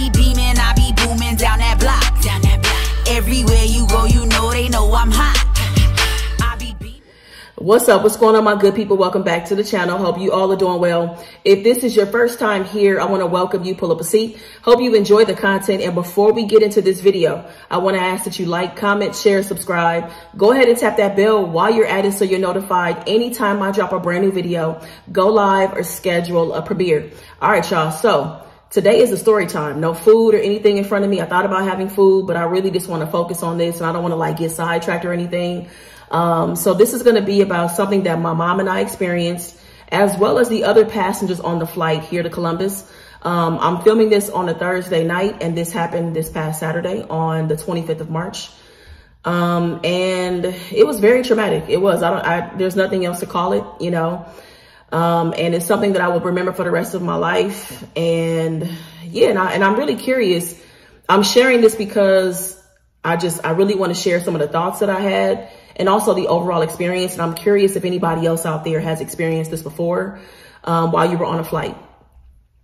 be beaming, I be booming down that block. Everywhere you go, you know they know I'm hot. What's up? What's going on, my good people? Welcome back to the channel. Hope you all are doing well. If this is your first time here, I want to welcome you. Pull up a seat. Hope you enjoy the content. And before we get into this video, I want to ask that you like, comment, share, subscribe. Go ahead and tap that bell while you're at it so you're notified anytime I drop a brand new video, go live, or schedule a premiere. All right, y'all. So today is a story time. No food or anything in front of me. I thought about having food, but I really just want to focus on this, and I don't want to get sidetracked or anything. So this is going to be about something that my mom and I experienced, as well as the other passengers on the flight here to Columbus. I'm filming this on a Thursday night, and this happened this past Saturday on the 25th of March. And it was very traumatic. It was, there's nothing else to call it, you know. And it's something that I will remember for the rest of my life. And yeah, and I'm really curious. I'm sharing this because I really want to share some of the thoughts that I had, and also the overall experience. And I'm curious if anybody else out there has experienced this before, while you were on a flight.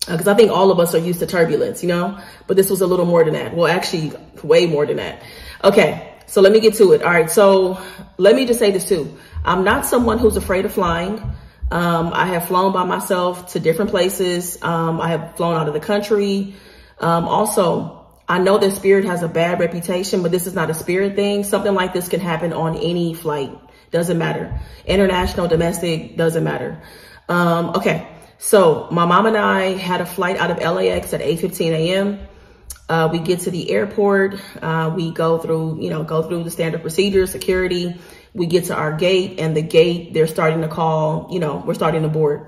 Because I think all of us are used to turbulence, you know, but this was a little more than that. Well, actually way more than that. Okay, so let me get to it. All right, so let me just say this too. I'm not someone who's afraid of flying. I have flown by myself to different places. I have flown out of the country. Also, I know that Spirit has a bad reputation, but this is not a Spirit thing. Something like this can happen on any flight. Doesn't matter. International, domestic, doesn't matter. Okay. So my mom and I had a flight out of LAX at 8:15 a.m. We get to the airport. We go through the standard procedures, security. We get to our gate, and the gate, they're starting to call, we're starting to board.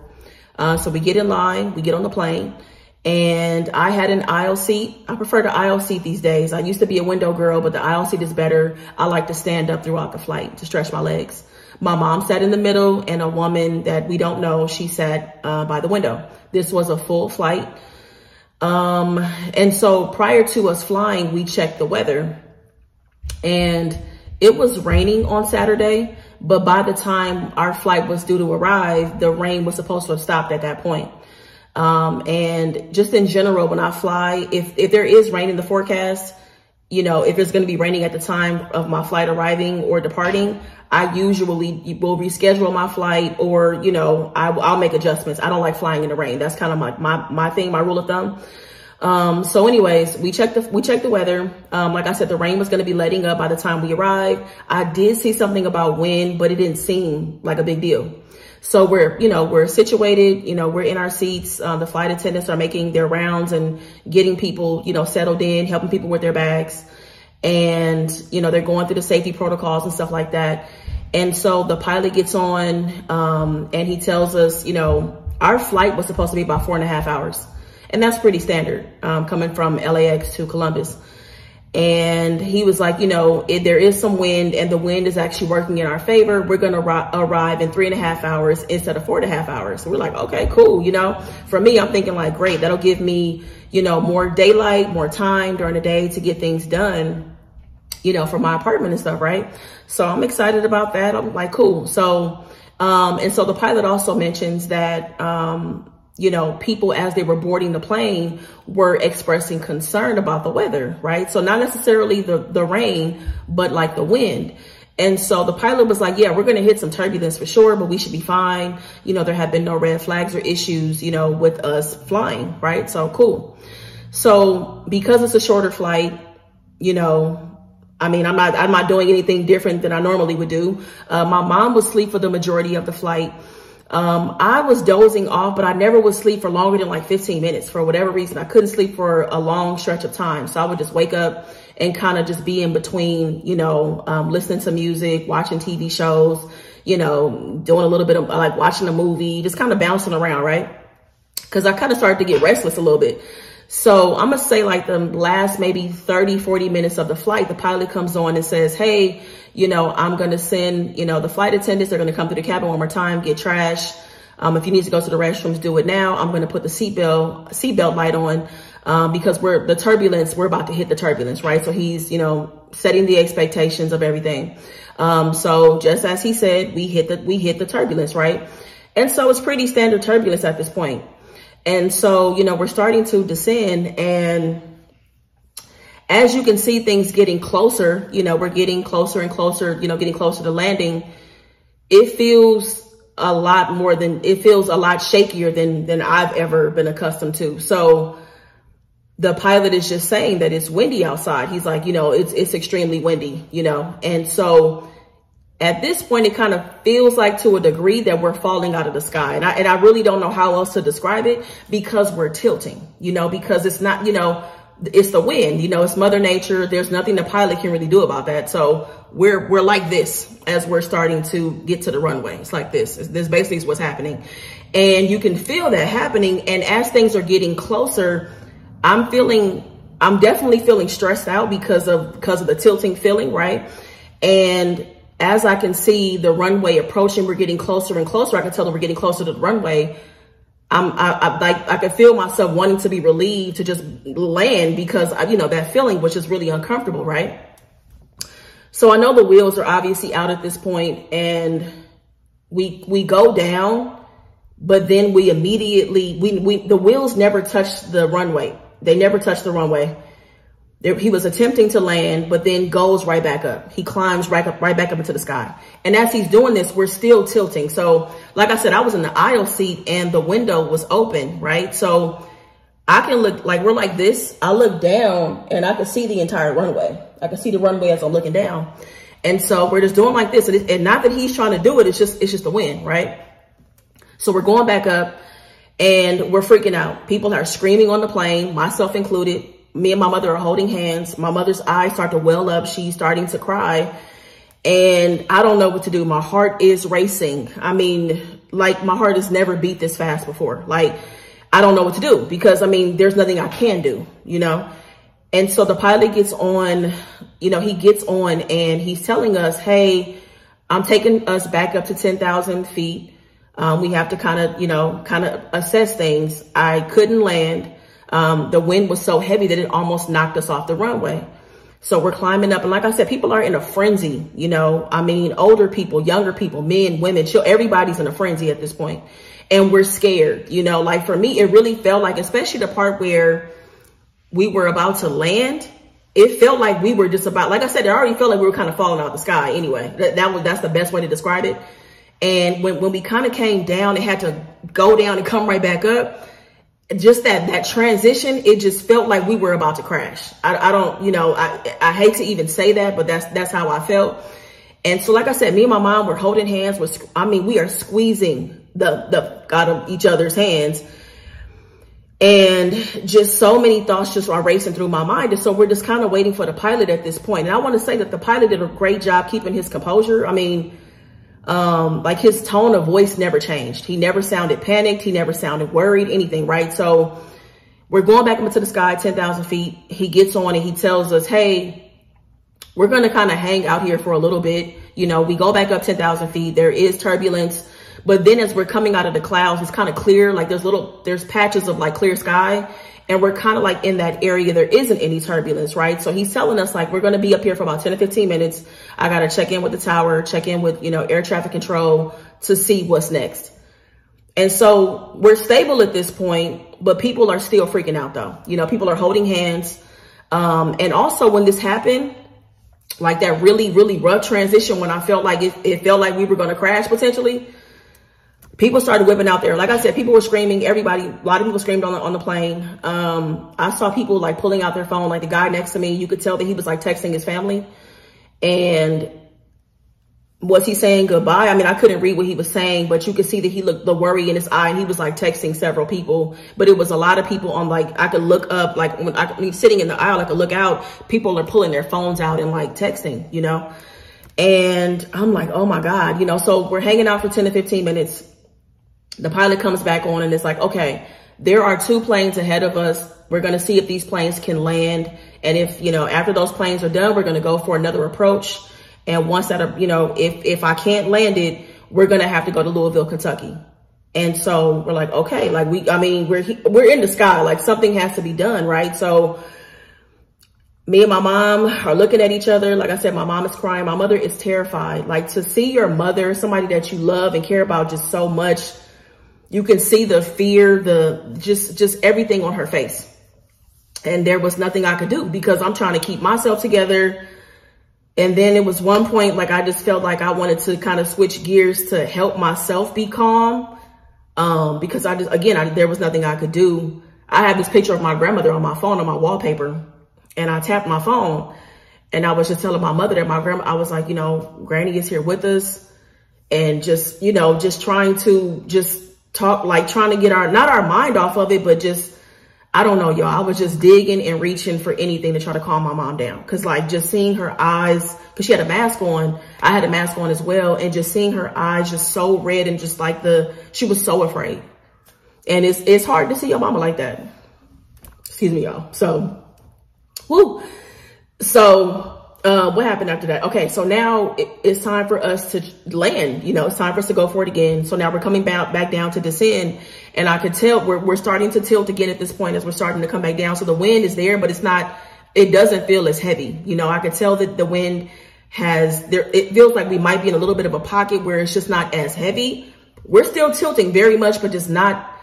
So we get in line, we get on the plane. And I had an aisle seat. I prefer the aisle seat these days. I used to be a window girl, but the aisle seat is better. I like to stand up throughout the flight to stretch my legs. My mom sat in the middle, and a woman that we don't know, she sat by the window. This was a full flight. And so prior to us flying, we checked the weather. And it was raining on Saturday, but by the time our flight was due to arrive, the rain was supposed to have stopped at that point. And just in general, when I fly, if there is rain in the forecast, if it's going to be raining at the time of my flight arriving or departing, I usually will reschedule my flight, or, I'll make adjustments. I don't like flying in the rain. That's kind of my thing, my rule of thumb. So anyways, we checked the weather. Like I said, the rain was going to be letting up by the time we arrived. I did see something about wind, but it didn't seem like a big deal. So we're situated, we're in our seats. The flight attendants are making their rounds and getting people, settled in, helping people with their bags. And, they're going through the safety protocols and stuff like that. And so the pilot gets on, and he tells us, our flight was supposed to be about 4.5 hours. And that's pretty standard, coming from LAX to Columbus. And he was like, if there is some wind and the wind is actually working in our favor, we're going to arrive in 3.5 hours instead of 4.5 hours. So we're like, okay, cool. For me, I'm thinking like, great, that'll give me, more daylight, more time during the day to get things done, for my apartment and stuff. Right. So I'm excited about that. I'm like, cool. So, and so the pilot also mentions that, people, as they were boarding the plane, were expressing concern about the weather, right? So not necessarily the rain, but like the wind. And so the pilot was like, yeah, we're going to hit some turbulence for sure, but we should be fine. There have been no red flags or issues, with us flying, right? So cool. So because it's a shorter flight, I'm not doing anything different than I normally would do. My mom would sleep for the majority of the flight. I was dozing off, but I never would sleep for longer than like 15 minutes. For whatever reason, I couldn't sleep for a long stretch of time. So I would just wake up and kind of just be in between, listening to music, watching TV shows, doing a little bit of like watching a movie, just kind of bouncing around, right? Because I kind of started to get restless a little bit. So I'm going to say like the last maybe 30, 40 minutes of the flight, the pilot comes on and says, hey, I'm going to send, the flight attendants are going to come through the cabin one more time, get trash. If you need to go to the restrooms, do it now. I'm going to put the seatbelt light on, because we're about to hit the turbulence, right? So he's, setting the expectations of everything. So just as he said, we hit the turbulence, right? And so it's pretty standard turbulence at this point. And so, we're starting to descend, and as you can see things getting closer, you know, we're getting closer and closer, you know, getting closer to landing. It feels a lot more than, it feels a lot shakier than I've ever been accustomed to. So the pilot is just saying that it's windy outside. He's like, you know, it's extremely windy, you know? And so at this point, it kind of feels like to a degree that we're falling out of the sky. And I really don't know how else to describe it, because we're tilting, you know, because it's not, you know, it's the wind, you know, it's Mother Nature. There's nothing the pilot can really do about that. So we're like this as we're starting to get to the runway. It's like this. This basically is what's happening. And you can feel that happening. And as things are getting closer, I'm definitely feeling stressed out because of the tilting feeling, right? And as I can see the runway approaching, we're getting closer and closer. I can tell that we're getting closer to the runway. I could feel myself wanting to be relieved to just land, because you know, that feeling was just really uncomfortable, right? So I know the wheels are obviously out at this point, and we go down, but then we immediately, the wheels never touched the runway. They never touched the runway. He was attempting to land, but then goes right back up. He climbs right back up into the sky. And as he's doing this, we're still tilting. So like I said, I was in the aisle seat and the window was open, right? So I can look, like, we're like this. I look down and I can see the entire runway. I can see the runway as I'm looking down. And so we're just doing like this. And not that he's trying to do it. It's just the wind, right? So we're going back up and we're freaking out. People are screaming on the plane, myself included. Me and my mother are holding hands. My mother's eyes start to well up. She's starting to cry. And I don't know what to do. My heart is racing. I mean, like, my heart has never beat this fast before. Like, I don't know what to do, because I mean, there's nothing I can do, you know? And so the pilot gets on, you know, he gets on and he's telling us, hey, I'm taking us back up to 10,000 feet. We have to kind of assess things. I couldn't land. The wind was so heavy that it almost knocked us off the runway. So we're climbing up. And like I said, people are in a frenzy, you know, I mean, older people, younger people, men, women, everybody's in a frenzy at this point. And we're scared, you know, like for me, it really felt like, especially the part where we were about to land, it felt like we were just about, like I said, it already felt like we were kind of falling out of the sky anyway. That's the best way to describe it. And when we kind of came down, it had to go down and come right back up. Just that transition, it just felt like we were about to crash. I don't, you know, I hate to even say that, but that's how I felt. And so, like I said, me and my mom were holding hands. We are squeezing the out of each other's hands. And just so many thoughts just are racing through my mind. And so we're just kind of waiting for the pilot at this point. And I want to say that the pilot did a great job keeping his composure. I mean, like, his tone of voice never changed. He never sounded panicked. He never sounded worried, anything, right? So we're going back up into the sky, 10,000 feet. He gets on and he tells us, hey, we're going to kind of hang out here for a little bit. You know, we go back up 10,000 feet. There is turbulence. But then as we're coming out of the clouds, it's kind of clear. Like, there's patches of like clear sky. And we're kind of like in that area. There isn't any turbulence, right? So he's telling us, like, we're going to be up here for about 10 to 15 minutes. I got to check in with the tower, check in with, you know, air traffic control to see what's next. And so we're stable at this point, but people are still freaking out though. You know, people are holding hands. And also when this happened, like that really, really rough transition, when I felt like it felt like we were going to crash potentially, people started whipping out there. Like I said, people were screaming. A lot of people screamed on the plane. I saw people like pulling out their phone. Like the guy next to me, you could tell that he was like texting his family. And was he saying goodbye? I mean, I couldn't read what he was saying, but you could see that he looked the worry in his eye, and he was like texting several people. But it was a lot of people on, like, I could look up, like when I'm sitting in the aisle, I could look out, people are pulling their phones out and like texting, you know? And I'm like, oh my God, you know, so we're hanging out for 10 to 15 minutes. The pilot comes back on and it's like, okay, there are 2 planes ahead of us. We're going to see if these planes can land. And if, you know, after those planes are done, we're going to go for another approach. And once that, you know, if I can't land it, we're going to have to go to Louisville, Kentucky. And so we're like, okay, like we're in the sky, like something has to be done. Right. So me and my mom are looking at each other. Like I said, my mom is crying. My mother is terrified. Like, to see your mother, somebody that you love and care about just so much, you can see the fear, just everything on her face. And there was nothing I could do because I'm trying to keep myself together. And then it was one point, like, I just felt like I wanted to kind of switch gears to help myself be calm. Because there was nothing I could do. I had this picture of my grandmother on my phone, on my wallpaper, and I tapped my phone and I was just telling my mother that I was like, Granny is here with us, and just, just trying to just talk, like trying to get not our mind off of it, but just, I don't know, y'all. I was just digging and reaching for anything to try to calm my mom down. Cause like just seeing her eyes, cause she had a mask on, I had a mask on as well. And just seeing her eyes just so red and just like she was so afraid. And it's hard to see your mama like that. Excuse me, y'all. So, woo. So, what happened after that? Okay. So now it's time for us to land, it's time for us to go for it again. So now we're coming back down to descend. And I could tell we're starting to tilt again at this point as we're starting to come back down. So the wind is there, but it doesn't feel as heavy. I could tell that the wind it feels like we might be in a little bit of a pocket where it's just not as heavy. We're still tilting very much, but it's not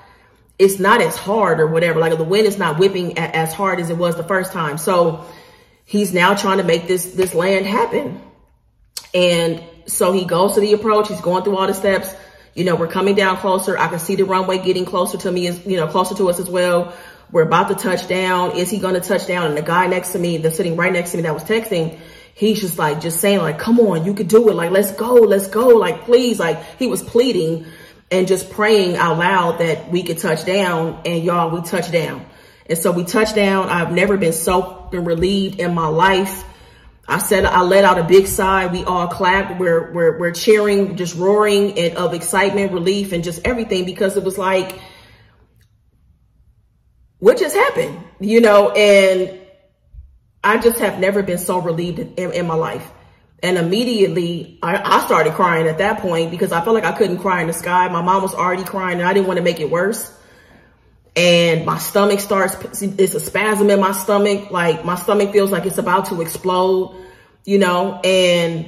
as hard or whatever. Like the wind is not whipping as hard as it was the first time. So he's now trying to make this land happen. And so he goes to the approach. He's going through all the steps. We're coming down closer. I can see the runway getting closer to me, closer to us as well. We're about to touch down. Is he going to touch down? And the guy next to me, that's sitting right next to me that was texting, he's just saying like, come on, you could do it. Like, let's go. Like, please. Like, he was pleading and just praying out loud that we could touch down. And y'all, we touched down. And so we touched down. I've never been so relieved in my life. I let out a big sigh. We all clapped. We're cheering, just roaring and of excitement, relief, and just everything, because it was like, what just happened? And I just have never been so relieved in my life. And immediately I started crying at that point because I felt like I couldn't cry in the sky. My mom was already crying and I didn't want to make it worse. And my stomach it's a spasm in my stomach. Like my stomach feels like it's about to explode, and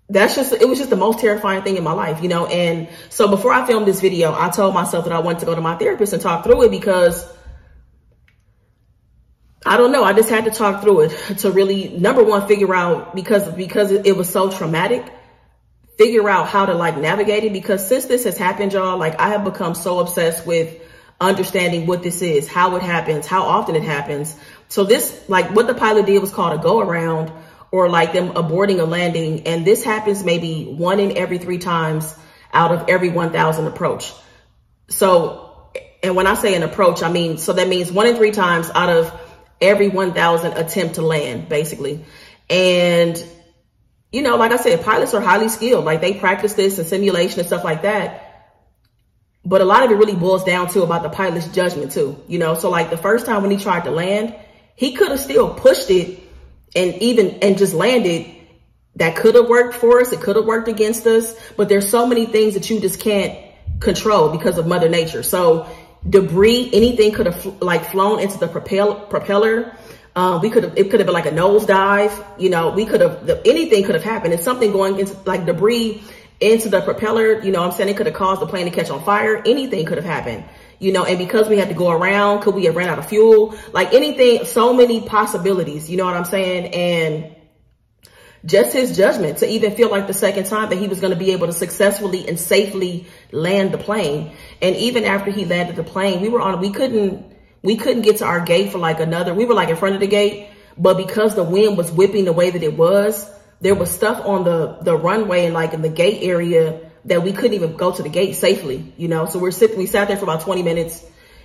it was just the most terrifying thing in my life, And so before I filmed this video, I told myself that I wanted to go to my therapist and talk through it because I don't know. I just had to talk through it to really, number one, figure out, because it was so traumatic, figure out how to navigate it. Because since this has happened, y'all, I have become so obsessed with understanding what this is, how it happens, how often it happens. So this, what the pilot did was called a go around, or them aborting a landing. And this happens maybe 1 in every 3 times out of every 1,000 approach. So, and when I say an approach, I mean, so that means 1 in 3 times out of every 1,000 attempt to land, basically. And like I said, pilots are highly skilled. They practice this and simulation and stuff like that. But a lot of it really boils down to about the pilot's judgment too, So the first time when he tried to land, he could have still pushed it and just landed. That could have worked for us. It could have worked against us. But there's so many things that you just can't control because of Mother Nature. So debris, anything could have flown into the propeller. It could have been like a nosedive, anything could have happened. And something going into debris into the propeller, I'm saying, it could have caused the plane to catch on fire. Anything could have happened, and because we had to go around, could we have ran out of fuel? Anything, so many possibilities, you know what I'm saying? And just his judgment to even feel like the second time that he was going to be able to successfully and safely land the plane. And even after he landed the plane, we couldn't get to our gate for we were in front of the gate, but because the wind was whipping the way that it was, there was stuff on the runway and in the gate area that we couldn't even go to the gate safely, So we sat there for about 20 minutes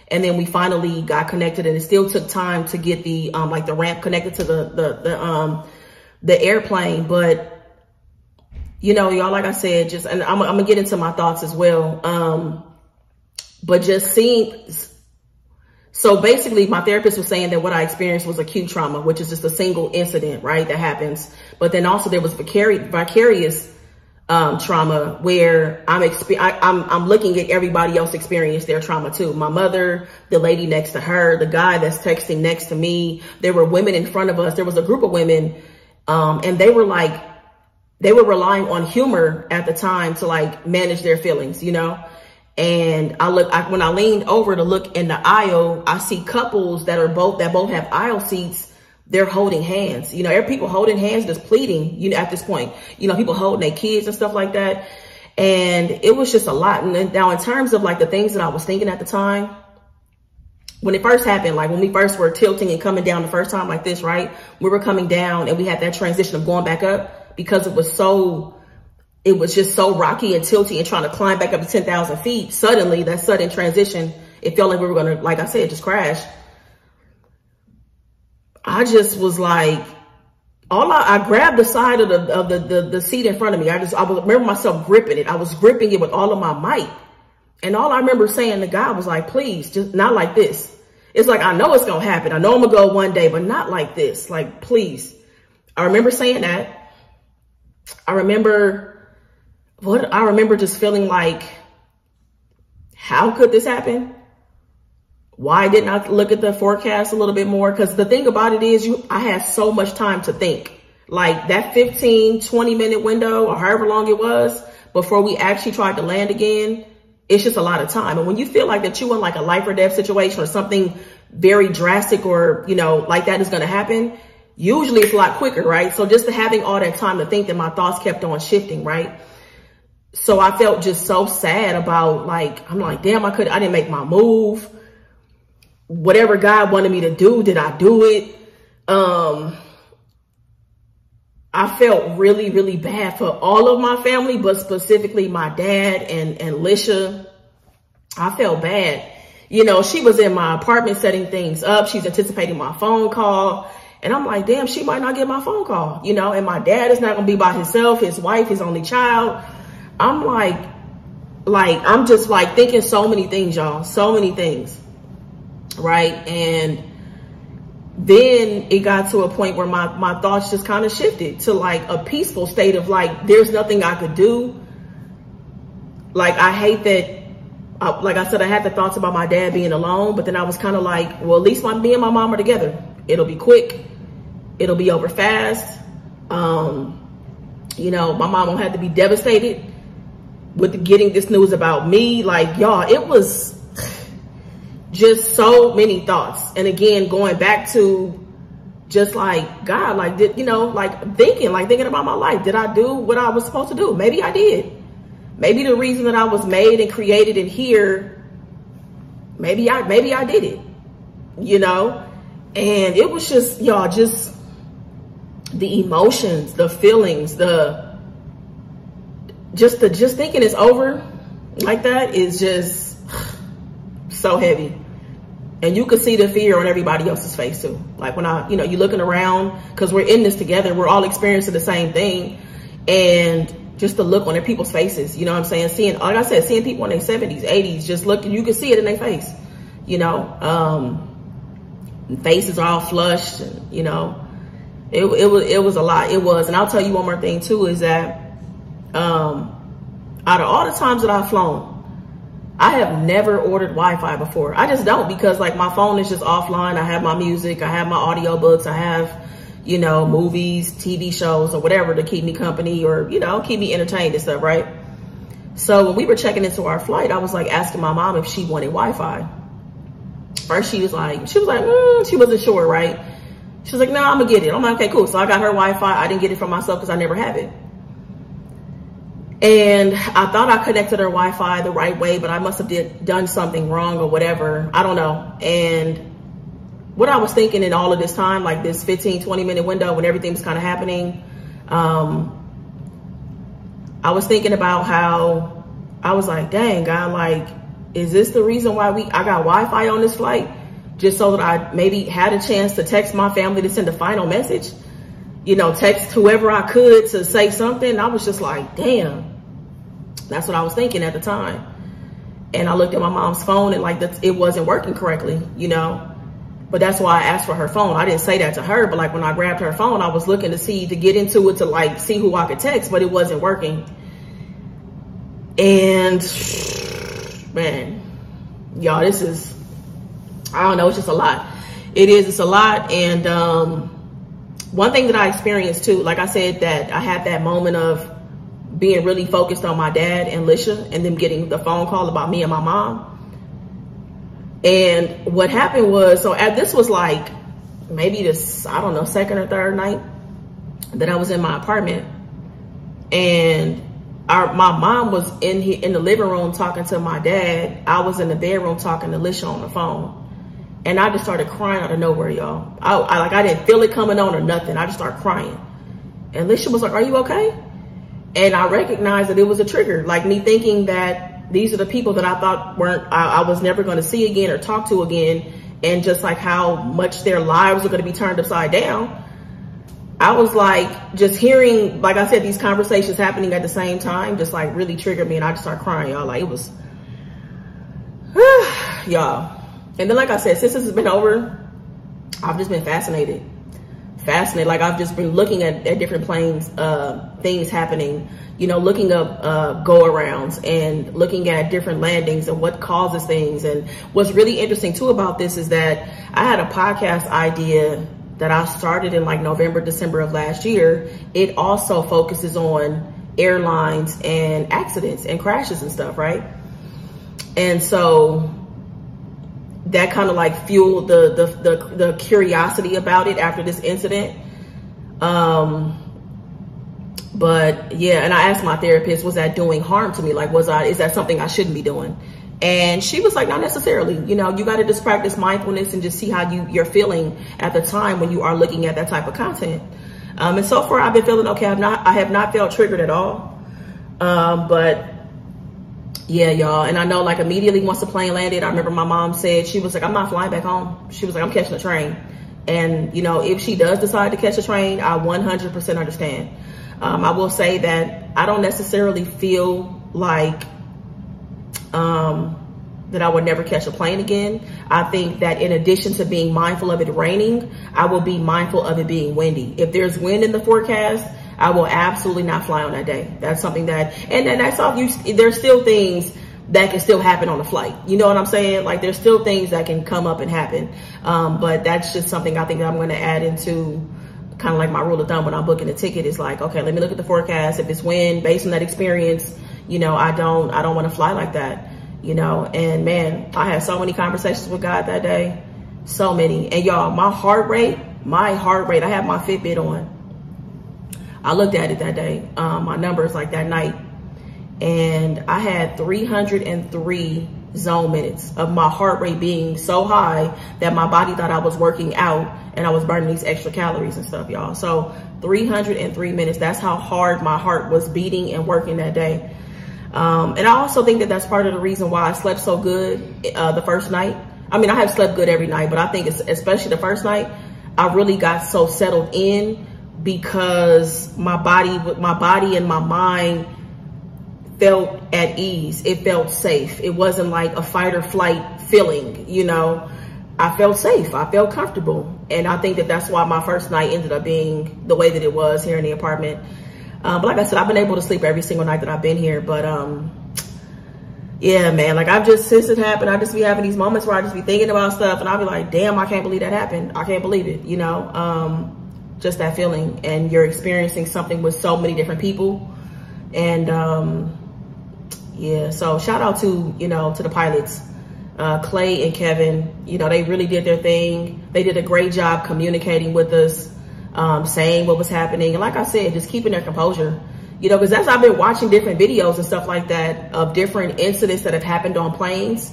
and then we finally got connected, and it still took time to get the ramp connected to the airplane. But, y'all, like I said, and I'm gonna get into my thoughts as well. But just seeing, so basically my therapist was saying that what I experienced was acute trauma, which is just a single incident, right? That happens. But then also there was vicarious trauma, where I'm looking at everybody else experience their trauma too. My mother, the lady next to her, the guy that's texting next to me. There were women in front of us. There was a group of women, and they were relying on humor at the time to manage their feelings, And when I leaned over to look in the aisle, I see couples that both have aisle seats. They're holding hands. You know, every people holding hands, just pleading, you know, at this point, you know, people holding their kids and stuff like that. And it was just a lot. And then now in terms of like the things that I was thinking at the time, when it first happened, like when we first were tilting and coming down the first time like this, right? We were coming down and we had that transition of going back up because it was just so rocky and tilty and trying to climb back up to 10,000 feet. Suddenly, that sudden transition, it felt like we were going to, like I said, just crash. I just was like, I grabbed the side of the seat in front of me. I remember myself gripping it. I was gripping it with all of my might. And all I remember saying to God was like, please, just not like this. It's like, I know it's going to happen. I know I'm going to go one day, but not like this. Like, please. I remember saying that. I remember just feeling like, how could this happen? Why didn't I look at the forecast a little bit more? Because the thing about it is I had so much time to think. Like that 15, 20 minute window or however long it was before we actually tried to land again, it's just a lot of time. And when you feel like that you in like a life or death situation or something very drastic or, you know, like that is going to happen, usually it's a lot quicker, right? So just having all that time to think, that my thoughts kept on shifting, right? So I felt just so sad about like, I'm like, damn, I didn't make my move. Whatever God wanted me to do, did I do it? I felt really, really bad for all of my family, but specifically my dad and Lisha. I felt bad. You know, she was in my apartment setting things up. She's anticipating my phone call. And I'm like, damn, she might not get my phone call, you know, and my dad is not going to be by himself, his wife, his only child. I'm like, I'm just like thinking so many things, y'all, so many things. Right. And then it got to a point where my thoughts just kind of shifted to like a peaceful state of like, there's nothing I could do. Like, I hate that, like I said, I had the thoughts about my dad being alone, but then I was kind of like, well, at least me and my mom are together. It'll be quick. It'll be over fast. You know, my mom won't have to be devastated with getting this news about me. Like, y'all, it was just so many thoughts. And again, going back to just like, God, like, you know, like thinking about my life. Did I do what I was supposed to do? Maybe I did. Maybe the reason that I was made and created in here, maybe I did it, you know? And it was just, y'all, just the emotions, the feelings, just thinking it's over like that is just so heavy. And you could see the fear on everybody else's face too. Like when you're looking around, because we're in this together, we're all experiencing the same thing. And just the look on their people's faces, you know what I'm saying? Like I said, seeing people in their 70s, 80s, just looking, you can see it in their face, you know, faces are all flushed, and, you know, it was a lot. It was. And I'll tell you one more thing too, is that, out of all the times that I've flown, I have never ordered Wi-Fi before. I just don't, because like my phone is just offline. I have my music, I have my audiobooks, I have, you know, movies, TV shows or whatever to keep me company or, you know, keep me entertained and stuff, right? So when we were checking into our flight, I was like asking my mom if she wanted Wi-Fi. First she was like, she wasn't sure, right? She was like, no, I'm gonna get it. I'm like, okay, cool. So I got her Wi-Fi. I didn't get it for myself because I never have it. And I thought I connected her Wi-Fi the right way, but I must have done something wrong or whatever. I don't know. And what I was thinking in all of this time, like this 15, 20 minute window when everything was kind of happening, I was thinking about how I was like, dang, God, like, is this the reason why I got Wi-Fi on this flight? Just so that I maybe had a chance to text my family to send a final message, you know, text whoever I could to say something. I was just like, damn. That's what I was thinking at the time. And I looked at my mom's phone and like it wasn't working correctly, you know, but that's why I asked for her phone. I didn't say that to her, but like when I grabbed her phone, I was looking to get into it to like see who I could text, but it wasn't working. And man, y'all, this is, I don't know, it's just a lot. It's a lot. And one thing that I experienced too, like I said, that I had that moment of being really focused on my dad and Lisha and them getting the phone call about me and my mom. And what happened was, so this was like maybe this, I don't know, second or third night that I was in my apartment, and my mom was in the living room talking to my dad. I was in the bedroom talking to Lisha on the phone. And I just started crying out of nowhere, y'all. I didn't feel it coming on or nothing. I just started crying. And Lisha was like, "Are you okay?" And I recognized that it was a trigger, like me thinking that these are the people that I thought I was never going to see again or talk to again. And just like how much their lives are going to be turned upside down. I was like, just hearing, like I said, these conversations happening at the same time, just like really triggered me. And I just started crying, y'all. Like it was, y'all. And then, like I said, since this has been over, I've just been fascinated. Like I've just been looking at different planes, things happening, you know, looking up go arounds and looking at different landings and what causes things. And what's really interesting too about this is that I had a podcast idea that I started in like November, December of last year. It also focuses on airlines and accidents and crashes and stuff, right? And so that kind of like fueled the curiosity about it after this incident. But yeah, and I asked my therapist, was that doing harm to me? Like, is that something I shouldn't be doing? And she was like, not necessarily. You know, you got to just practice mindfulness and just see how you're feeling at the time when you are looking at that type of content. And so far I've been feeling okay. I have not felt triggered at all. But yeah, y'all. And I know like immediately once the plane landed, I remember my mom said, she was like, "I'm not flying back home." She was like, "I'm catching a train." And you know, if she does decide to catch a train, I 100% understand. I will say that I don't necessarily feel like that I would never catch a plane again. I think that in addition to being mindful of it raining, I will be mindful of it being windy. If there's wind in the forecast, I will absolutely not fly on that day. That's something that, and that's all. There's still things that can still happen on the flight. You know what I'm saying? Like there's still things that can come up and happen. But that's just something I think that I'm going to add into kind of like my rule of thumb when I'm booking a ticket. Is like, okay, let me look at the forecast. If it's wind, based on that experience, you know, I don't want to fly like that, you know. And man, I had so many conversations with God that day, so many. And y'all, my heart rate, I had my Fitbit on. I looked at it that day, my numbers like that night, and I had 303 zone minutes of my heart rate being so high that my body thought I was working out and I was burning these extra calories and stuff, y'all. So 303 minutes, that's how hard my heart was beating and working that day. And I also think that that's part of the reason why I slept so good the first night. I mean, I have slept good every night, but I think it's especially the first night, I really got so settled in because my body and my mind felt at ease. It felt safe. It wasn't like a fight or flight feeling, you know. I felt safe. I felt comfortable. And I think that that's why my first night ended up being the way that it was here in the apartment. But like I said, I've been able to sleep every single night that I've been here. But yeah, man, like since it happened, I just be having these moments where I just be thinking about stuff and I'll be like, damn, I can't believe that happened. I can't believe it, you know. Just that feeling, and you're experiencing something with so many different people. And yeah, so shout out to, you know, to the pilots, Clay and Kevin. You know, they really did their thing. They did a great job communicating with us, saying what was happening. And like I said, just keeping their composure, you know, because as I've been watching different videos and stuff like that of different incidents that have happened on planes,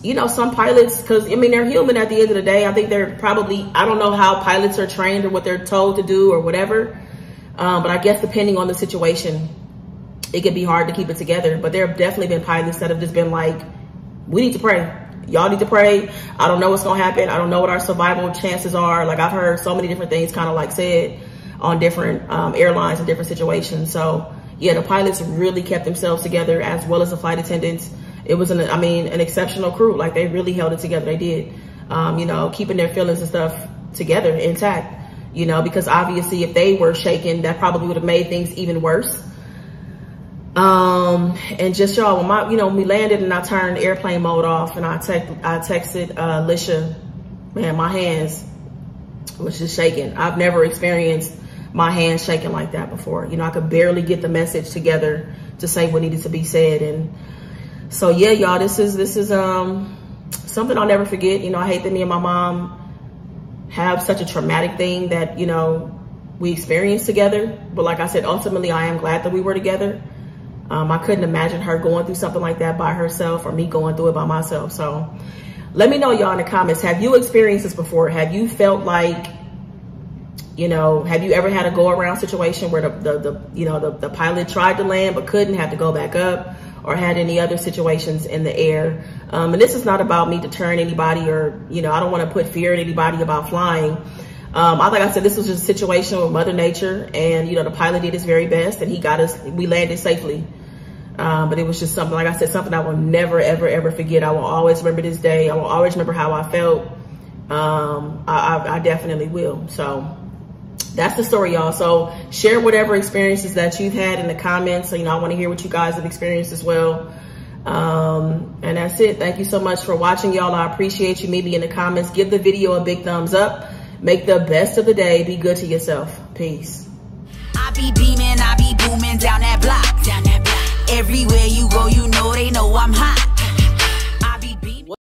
you know, some pilots, because I mean, they're human at the end of the day. I think they're probably, I don't know how pilots are trained or what they're told to do or whatever. But I guess depending on the situation, it can be hard to keep it together. But there have definitely been pilots that have just been like, we need to pray. Y'all need to pray. I don't know what's going to happen. I don't know what our survival chances are. Like I've heard so many different things kind of like said on different airlines and different situations. So yeah, the pilots really kept themselves together as well as the flight attendants. It was an exceptional crew. Like they really held it together. They did, you know, keeping their feelings and stuff together intact, you know, because obviously if they were shaken, that probably would have made things even worse. And just y'all, when we landed and I turned airplane mode off and I texted Lisha, man, my hands was just shaking. I've never experienced my hand shaking like that before. You know, I could barely get the message together to say what needed to be said. And so, yeah, y'all, this is something I'll never forget. You know, I hate that me and my mom have such a traumatic thing that, you know, we experienced together. But like I said, ultimately, I am glad that we were together. I couldn't imagine her going through something like that by herself, or me going through it by myself. So let me know, y'all, in the comments, have you experienced this before? Have you felt like, you know, have you ever had a go around situation where the pilot tried to land but couldn't, have to go back up, or had any other situations in the air? And this is not about me deterring anybody, or, you know, I don't want to put fear in anybody about flying. Like I said, this was just a situation with Mother Nature, and, you know, the pilot did his very best, and we landed safely. But it was just something, like I said, something I will never, ever, ever forget. I will always remember this day. I will always remember how I felt. I definitely will. So that's the story, y'all. So share whatever experiences that you've had in the comments. So, you know, I want to hear what you guys have experienced as well. And that's it. Thank you so much for watching, y'all. I appreciate you. Maybe in the comments, give the video a big thumbs up. Make the best of the day. Be good to yourself. Peace. I be beaming, I be booming down that block. Everywhere you go, you know they know I'm hot.